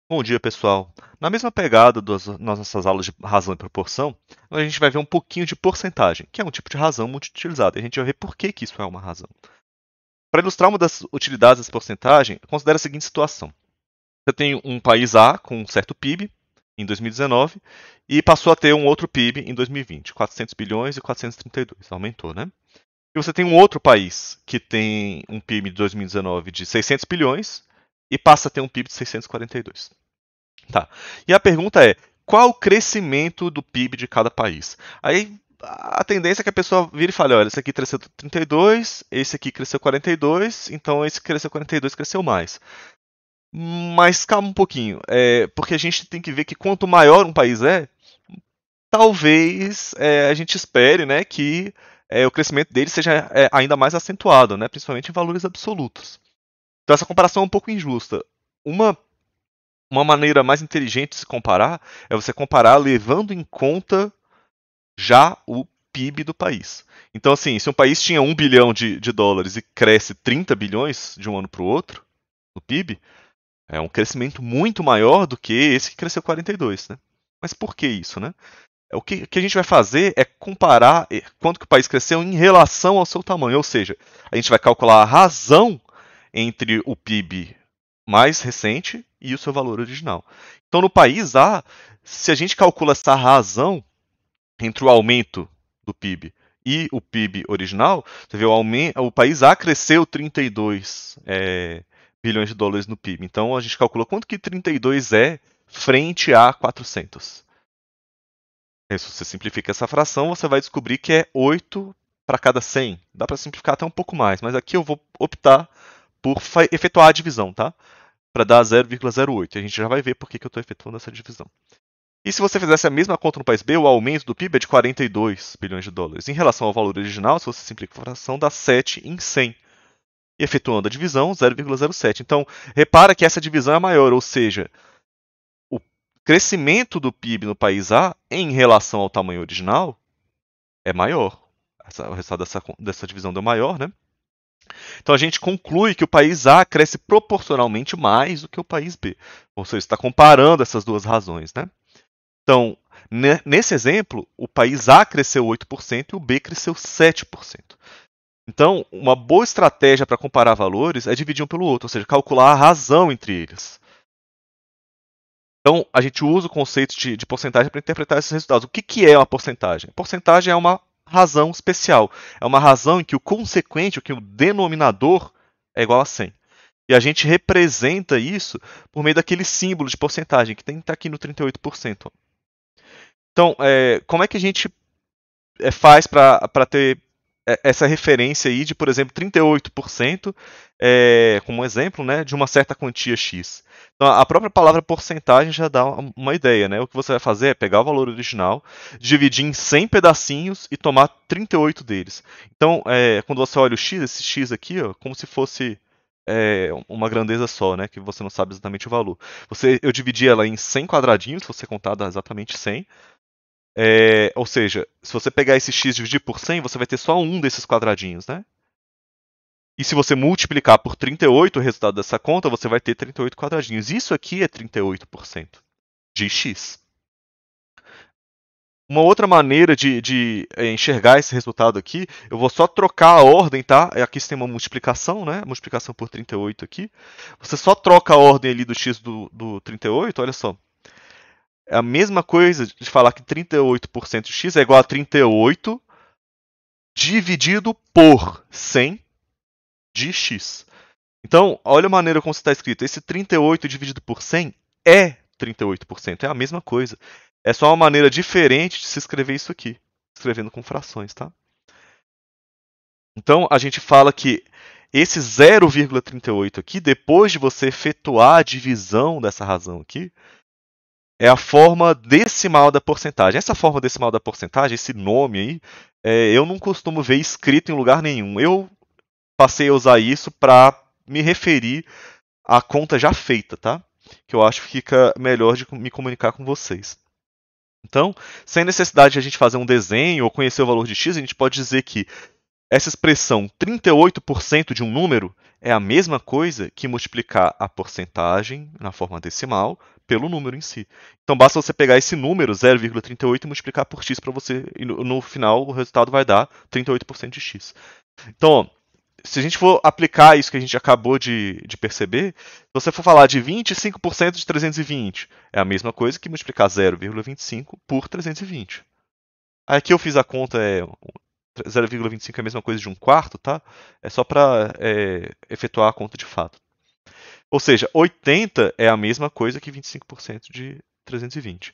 Bom dia, pessoal. Na mesma pegada nas nossas aulas de razão e proporção, a gente vai ver um pouquinho de porcentagem, que é um tipo de razão muito utilizada. E a gente vai ver por que isso é uma razão. Para ilustrar uma das utilidades dessa porcentagem, considere a seguinte situação. Você tem um país A com um certo PIB em 2019 e passou a ter um outro PIB em 2020, 400 bilhões e 432, aumentou, né? E você tem um outro país que tem um PIB de 2019 de 600 bilhões e passa a ter um PIB de 642. Tá. E a pergunta é: qual o crescimento do PIB de cada país? Aí a tendência é que a pessoa vire e fale: olha, esse aqui cresceu 32, esse aqui cresceu 42, então esse que cresceu 42 cresceu mais. Mas calma um pouquinho, porque a gente tem que ver que quanto maior um país talvez a gente espere, né, que o crescimento dele seja ainda mais acentuado, né, principalmente em valores absolutos. Então essa comparação é um pouco injusta. Uma uma maneira mais inteligente de se comparar é você comparar levando em conta já o PIB do país. Então, assim, se um país tinha 1 bilhão de dólares e cresce 30 bilhões de um ano para o outro, no PIB, é um crescimento muito maior do que esse que cresceu 42, né? Mas por que isso, né? O que a gente vai fazer é comparar quanto que o país cresceu em relação ao seu tamanho, ou seja, a gente vai calcular a razão entre o PIB mais recente e o seu valor original. Então, no país A, se a gente calcula essa razão entre o aumento do PIB e o PIB original, você vê o país A cresceu 32 bilhões de dólares no PIB. Então, a gente calcula quanto que 32 é frente a 400. Se você simplifica essa fração, você vai descobrir que é 8 para cada 100. Dá para simplificar até um pouco mais, mas aqui eu vou optar por efetuar a divisão, tá? Para dar 0,08. A gente já vai ver por que eu estou efetuando essa divisão. E se você fizesse a mesma conta no país B, o aumento do PIB é de 42 bilhões de dólares. Em relação ao valor original, se você simplifica a fração, dá 7 em 100. E efetuando a divisão, 0,07. Então, repara que essa divisão é maior, ou seja, o crescimento do PIB no país A em relação ao tamanho original é maior. O resultado dessa divisão deu maior, né? Então a gente conclui que o país A cresce proporcionalmente mais do que o país B. Ou seja, está comparando essas duas razões, né? Então, nesse exemplo, o país A cresceu 8% e o B cresceu 7%. Então, uma boa estratégia para comparar valores é dividir um pelo outro, ou seja, calcular a razão entre eles. Então, a gente usa o conceito de porcentagem para interpretar esses resultados. O que é uma porcentagem? Porcentagem é uma razão especial. É uma razão em que o consequente, que o denominador, é igual a 100. E a gente representa isso por meio daquele símbolo de porcentagem, que tem que estar aqui no 38%. Então, como é que a gente faz para ter essa referência aí de, por exemplo, 38%, como um exemplo, né, de uma certa quantia X. Então, a própria palavra porcentagem já dá uma ideia, né? O que você vai fazer é pegar o valor original, dividir em 100 pedacinhos e tomar 38 deles. Então, quando você olha o X, esse X aqui, ó, como se fosse uma grandeza só, né, que você não sabe exatamente o valor. Eu dividi ela em 100 quadradinhos, se você contar dá exatamente 100. Ou seja, se você pegar esse x e dividir por 100, você vai ter só um desses quadradinhos, né? E se você multiplicar por 38 o resultado dessa conta, você vai ter 38 quadradinhos. Isso aqui é 38% de x. Uma outra maneira de enxergar esse resultado aqui, eu vou só trocar a ordem, tá? Aqui você tem uma multiplicação, né? Multiplicação por 38 aqui. Você só troca a ordem ali do x do 38, olha só. É a mesma coisa de falar que 38% de x é igual a 38 dividido por 100 de x. Então, olha a maneira como está escrito. Esse 38 dividido por 100 é 38%. É a mesma coisa. É só uma maneira diferente de se escrever isso aqui. Escrevendo com frações, tá? Então, a gente fala que esse 0,38 aqui, depois de você efetuar a divisão dessa razão aqui, é a forma decimal da porcentagem. Essa forma decimal da porcentagem, esse nome aí, eu não costumo ver escrito em lugar nenhum. Eu passei a usar isso para me referir à conta já feita, tá? Que eu acho que fica melhor de me comunicar com vocês. Então, sem necessidade de a gente fazer um desenho ou conhecer o valor de x, a gente pode dizer que Essa expressão 38% de um número é a mesma coisa que multiplicar a porcentagem na forma decimal pelo número em si. Então basta você pegar esse número, 0,38, e multiplicar por x para você, e no final o resultado vai dar 38% de x. Então, ó, se a gente for aplicar isso que a gente acabou de perceber, se você for falar de 25% de 320, é a mesma coisa que multiplicar 0,25 por 320. Aqui eu fiz a conta, 0,25 é a mesma coisa de um quarto, tá? É só para efetuar a conta de fato. Ou seja, 80 é a mesma coisa que 25% de 320.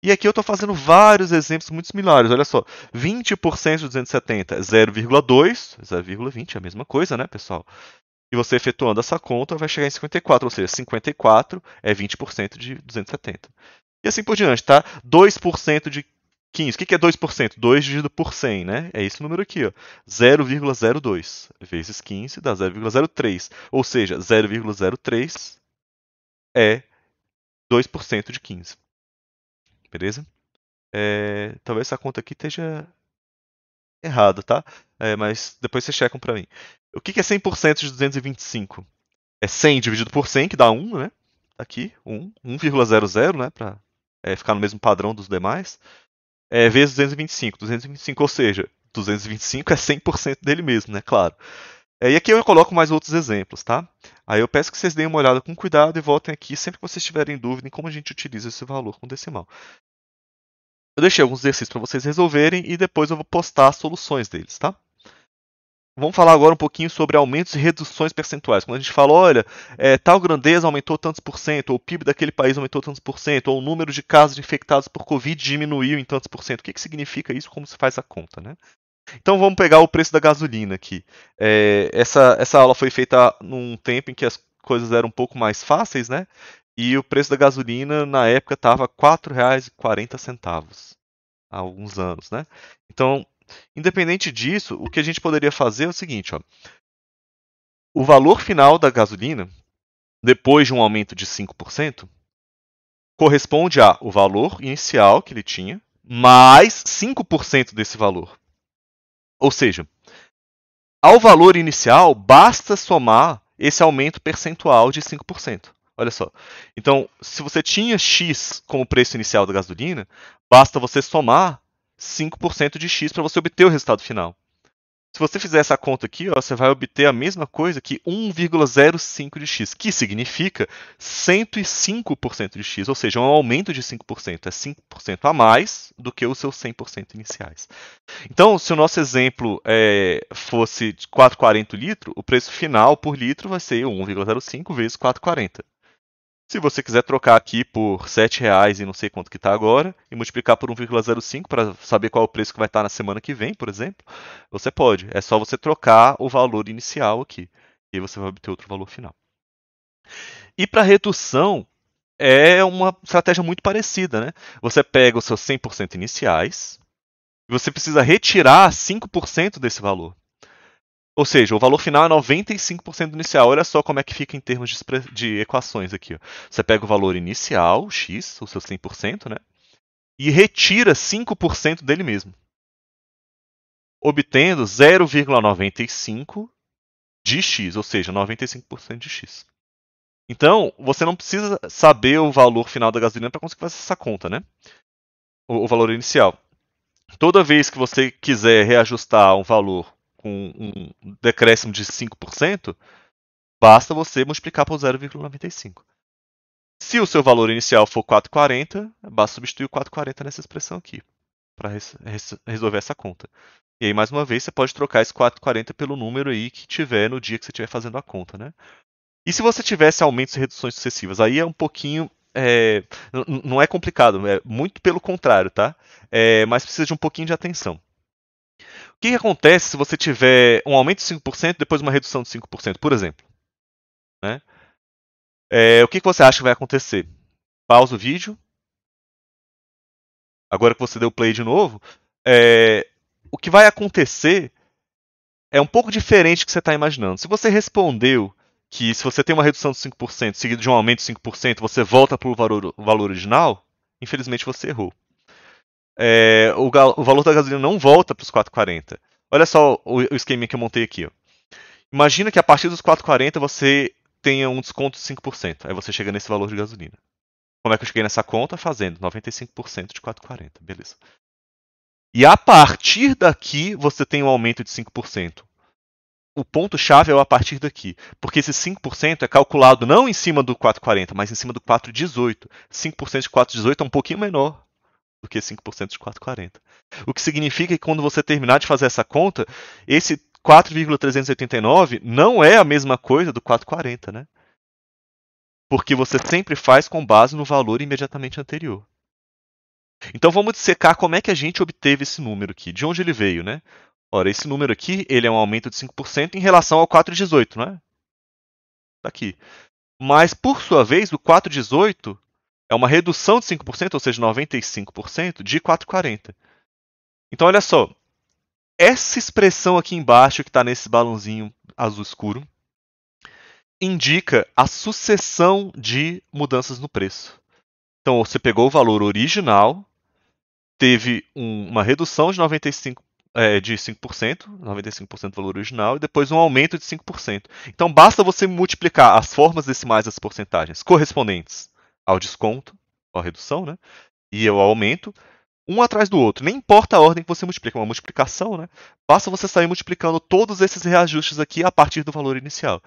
E aqui eu estou fazendo vários exemplos muito similares. Olha só, 20% de 270 é 0,2, 0,20 é a mesma coisa, né, pessoal? E você efetuando essa conta vai chegar em 54, ou seja, 54 é 20% de 270. E assim por diante, tá? 2% de 15. O que é 2%? 2 dividido por 100, né? É esse número aqui, ó. 0,02 vezes 15 dá 0,03. Ou seja, 0,03 é 2% de 15. Beleza? Talvez essa conta aqui esteja errada, tá? Mas depois vocês checam para mim. O que é 100% de 225? É 100 dividido por 100, que dá 1, né? Aqui, 1,00, né? Para ficar no mesmo padrão dos demais. Vezes 225. 225, ou seja, 225 é 100% dele mesmo, né? Claro. E aqui eu coloco mais outros exemplos, tá? Aí eu peço que vocês deem uma olhada com cuidado e voltem aqui sempre que vocês tiverem dúvida em como a gente utiliza esse valor com decimal. Eu deixei alguns exercícios para vocês resolverem e depois eu vou postar as soluções deles, tá? Vamos falar agora um pouquinho sobre aumentos e reduções percentuais. Quando a gente fala, olha, tal grandeza aumentou tantos por cento, ou o PIB daquele país aumentou tantos por cento, ou o número de casos infectados por Covid diminuiu em tantos por cento. O que significa isso? Como se faz a conta, né? Então vamos pegar o preço da gasolina aqui. Essa aula foi feita num tempo em que as coisas eram um pouco mais fáceis, né? E o preço da gasolina na época estava R$ 4,40 há alguns anos, né? Então, independente disso, o que a gente poderia fazer é o seguinte, ó. O valor final da gasolina, depois de um aumento de 5%, corresponde ao valor inicial que ele tinha, mais 5% desse valor. Ou seja, ao valor inicial, basta somar esse aumento percentual de 5%. Olha só. Então, se você tinha X como preço inicial da gasolina, basta você somar 5% de X para você obter o resultado final. Se você fizer essa conta aqui, ó, você vai obter a mesma coisa que 1,05 de x, que significa 105% de x, ou seja, um aumento de 5%. É 5% a mais do que os seus 100% iniciais. Então, se o nosso exemplo fosse de 4,40 litro, o preço final por litro vai ser 1,05 vezes 4,40. Se você quiser trocar aqui por R$ 7,00 e não sei quanto que está agora, e multiplicar por 1,05 para saber qual é o preço que vai estar na semana que vem, por exemplo, você pode. É só você trocar o valor inicial aqui. E aí você vai obter outro valor final. E para redução, é uma estratégia muito parecida, né? Você pega os seus 100% iniciais e você precisa retirar 5% desse valor. Ou seja, o valor final é 95% do inicial. Olha só como é que fica em termos de equações aqui. Ó. Você pega o valor inicial, x, o seu 100%, né? E retira 5% dele mesmo. Obtendo 0,95 de x, ou seja, 95% de x. Então, você não precisa saber o valor final da gasolina para conseguir fazer essa conta, né? O valor inicial. Toda vez que você quiser reajustar um valor com um decréscimo de 5%, basta você multiplicar por 0,95. Se o seu valor inicial for 4,40, basta substituir o 4,40 nessa expressão aqui, para resolver essa conta. E aí, mais uma vez, você pode trocar esse 4,40 pelo número aí que tiver no dia que você estiver fazendo a conta, né? E se você tivesse aumentos e reduções sucessivas? Aí é um pouquinho... não é complicado, é muito pelo contrário, tá? Mas precisa de um pouquinho de atenção. O que acontece se você tiver um aumento de 5% e depois uma redução de 5%, por exemplo? Né? O que você acha que vai acontecer? Pausa o vídeo. Agora que você deu play de novo, o que vai acontecer é um pouco diferente do que você está imaginando. Se você respondeu que se você tem uma redução de 5% seguido de um aumento de 5%, você volta para o valor original, infelizmente você errou. O valor da gasolina não volta para os 4,40. Olha só o esquema que eu montei aqui. Ó. Imagina que a partir dos 4,40 você tenha um desconto de 5%. Aí você chega nesse valor de gasolina. Como é que eu cheguei nessa conta? Fazendo 95% de 4,40. Beleza. E a partir daqui você tem um aumento de 5%. O ponto-chave é a partir daqui. Porque esse 5% é calculado não em cima do 4,40, mas em cima do 4,18. 5% de 4,18 é um pouquinho menor do que 5% de 4,40. O que significa que quando você terminar de fazer essa conta, esse 4,389 não é a mesma coisa do 4,40, né? Porque você sempre faz com base no valor imediatamente anterior. Então vamos dissecar como é que a gente obteve esse número aqui, de onde ele veio, né? Ora, esse número aqui, ele é um aumento de 5% em relação ao 4,18, não é? Tá aqui. Mas, por sua vez, o 4,18 é uma redução de 5%, ou seja, 95%, de 4,40. Então, olha só. Essa expressão aqui embaixo, que está nesse balãozinho azul escuro, indica a sucessão de mudanças no preço. Então, você pegou o valor original, teve uma redução de 5%, 95% do valor original, e depois um aumento de 5%. Então, basta você multiplicar as formas decimais das porcentagens correspondentes ao desconto, à redução, né, e ao aumento, um atrás do outro. Nem importa a ordem que você multiplica, é uma multiplicação, né? Basta você sair multiplicando todos esses reajustes aqui a partir do valor inicial.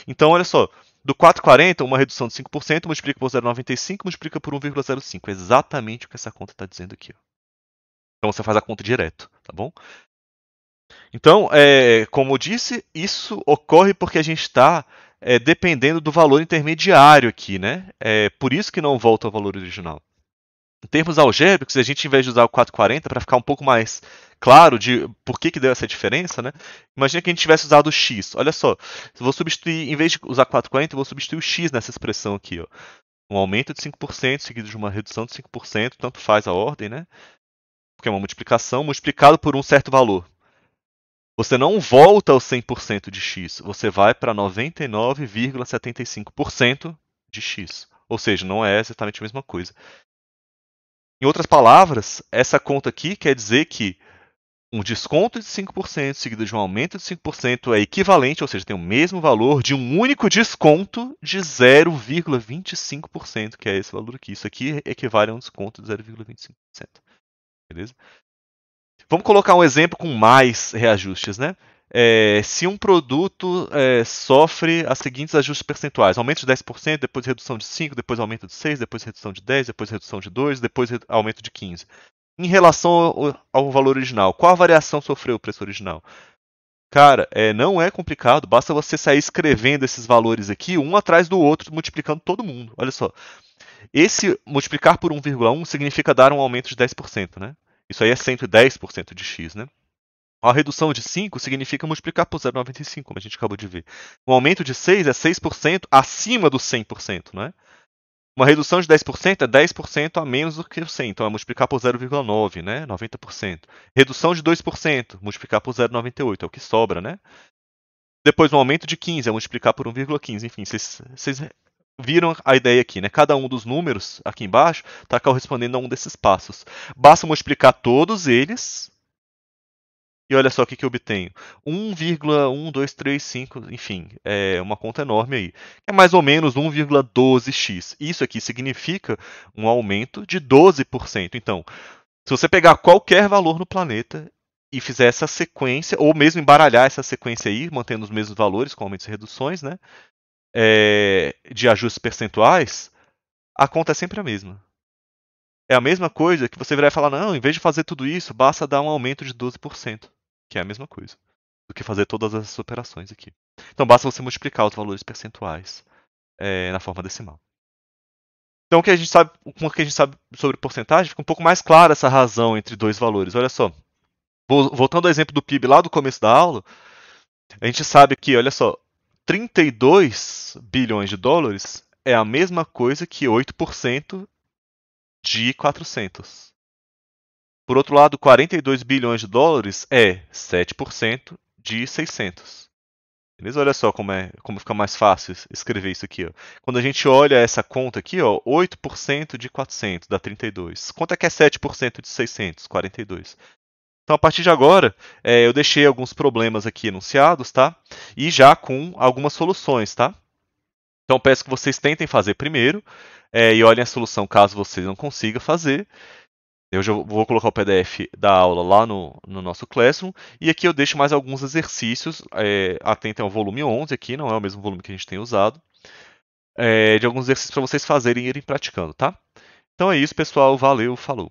Então, olha só, do 4,40, uma redução de 5%, multiplica por 0,95, multiplica por 1,05. É exatamente o que essa conta está dizendo aqui. Ó. Então, você faz a conta direto, tá bom? Então, como eu disse, isso ocorre porque a gente está dependendo do valor intermediário aqui, né? É por isso que não volta ao valor original. Em termos algébricos, a gente, em vez de usar o 440, para ficar um pouco mais claro de por que deu essa diferença, né? Imagina que a gente tivesse usado o x. Olha só, eu vou substituir, em vez de usar 440, eu vou substituir o x nessa expressão aqui. Ó. Um aumento de 5% seguido de uma redução de 5%, tanto faz a ordem, né? Porque é uma multiplicação, multiplicado por um certo valor. Você não volta aos 100% de x, você vai para 99,75% de x. Ou seja, não é exatamente a mesma coisa. Em outras palavras, essa conta aqui quer dizer que um desconto de 5% seguido de um aumento de 5% é equivalente, ou seja, tem o mesmo valor de um único desconto de 0,25%, que é esse valor aqui. Isso aqui equivale a um desconto de 0,25%. Beleza? Vamos colocar um exemplo com mais reajustes, né? Se um produto sofre os seguintes ajustes percentuais: aumento de 10%, depois redução de 5%, depois aumento de 6%, depois redução de 10%, depois redução de 2%, depois aumento de 15%. Em relação ao valor original, qual a variação sofreu o preço original? Cara, não é complicado, basta você sair escrevendo esses valores aqui, um atrás do outro, multiplicando todo mundo. Olha só. Esse multiplicar por 1,1 significa dar um aumento de 10%, né? Isso aí é 110% de x, né? A redução de 5 significa multiplicar por 0,95, como a gente acabou de ver. Um aumento de 6 é 6% acima do 100%, não é? Uma redução de 10% é 10% a menos do que o 100, então é multiplicar por 0,9, né? 90%. Redução de 2%, multiplicar por 0,98, é o que sobra, né? Depois um aumento de 15, é multiplicar por 1,15. Enfim, vocês viram a ideia aqui, né? Cada um dos números aqui embaixo está correspondendo a um desses passos. Basta multiplicar todos eles e olha só o que eu obtenho. 1,1235, enfim, é uma conta enorme aí. É mais ou menos 1,12x. Isso aqui significa um aumento de 12%. Então, se você pegar qualquer valor no planeta e fizer essa sequência, ou mesmo embaralhar essa sequência aí, mantendo os mesmos valores, com aumentos e reduções, né, de ajustes percentuais, a conta é sempre a mesma. É a mesma coisa que você virar e falar, não, em vez de fazer tudo isso, basta dar um aumento de 12%, que é a mesma coisa do que fazer todas essas operações aqui. Então basta você multiplicar os valores percentuais na forma decimal. Então o que a gente sabe sobre porcentagem, fica um pouco mais clara essa razão entre dois valores. Olha só, voltando ao exemplo do PIB lá do começo da aula, a gente sabe que, olha só, 32 bilhões de dólares é a mesma coisa que 8% de 400. Por outro lado, 42 bilhões de dólares é 7% de 600. Beleza? Olha só como fica mais fácil escrever isso aqui. Ó. Quando a gente olha essa conta aqui, ó, 8% de 400 dá 32. Quanto é que é 7% de 600? 42. Então, a partir de agora, eu deixei alguns problemas aqui enunciados, tá? E já com algumas soluções, tá? Então, peço que vocês tentem fazer primeiro e olhem a solução caso vocês não consigam fazer. Eu já vou colocar o PDF da aula lá no nosso Classroom. E aqui eu deixo mais alguns exercícios. Atentem ao volume 11 aqui, não é o mesmo volume que a gente tem usado. De alguns exercícios para vocês fazerem e irem praticando, tá? Então é isso, pessoal. Valeu, falou!